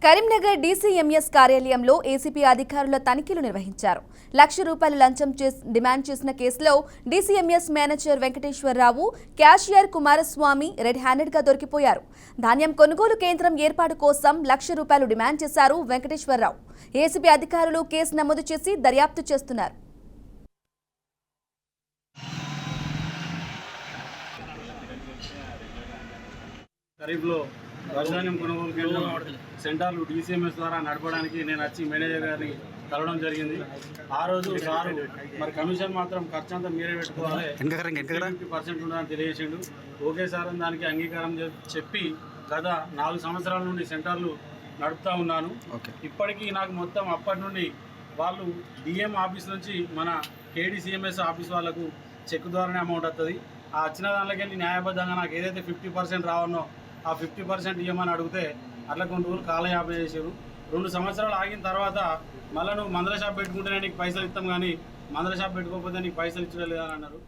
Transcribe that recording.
Karimnagar DCMS కార్యాలయంలో ACP అధికారుల తనిఖీలు నిర్వహించారు. ₹1,00,000 లంచం డిమాండ్ చేసిన కేసులో DCMS manager Venkateswara Rao, cashier Kumaraswamy red handed గా దొరికిపోయారు. ధాన్యం కొనుగోలు కేంద్రం ఏర్పాటు కోసం ₹1,00,000 డిమాండ్ చేశారు వెంకటేశ్వరరావు. ఏసీపీ అధికారులు కేసు నమోదు చేసి దర్యాప్తు చేస్తున్నారు. ఖరీఫ్లో వరిధాన్యం కొనుగోలు కేంద్రం సెంటర్లు డీసీఎంఎస్ ద్వారా నడపడానికి నేను వచ్చి మేనేజర్ గారిని కలవడం జరిగింది. ఆ రోజు సారు మరి కమిషన్ మాత్రం ఖర్చు అంతా మీరే పెట్టుకోవాలి, 50% ఉండాలని తెలియజేసిండు. ఓకే సార్ అని దానికి అంగీకారం చెప్పి గత 4 సంవత్సరాల నుండి సెంటర్లు నడుపుతూ ఉన్నాను. ఇప్పటికీ నాకు మొత్తం అప్పటి నుండి వాళ్ళు డిఎం ఆఫీస్ నుంచి మన కేడీసీఎంఎస్ ఆఫీస్ వాళ్ళకు చెక్ ద్వారానే అమౌంట్ వస్తుంది. ఆ వచ్చిన దానిలోకి వెళ్ళి న్యాయబద్ధంగా నాకు ఏదైతే 50% రావన్నో ఆ 50% ఇవ్వమని అడిగితే అట్లా కొన్ని రోజులు కాలయాపన చేశారు. 2 సంవత్సరాలు ఆగిన తర్వాత మళ్ళీ నువ్వు మందుల షాప్ పెట్టుకుంటేనే నీకు పైసలు ఇస్తాం, కానీ మందుల షాప్ పెట్టుకోకపోతే నీకు పైసలు ఇచ్చలేదు అని అన్నారు.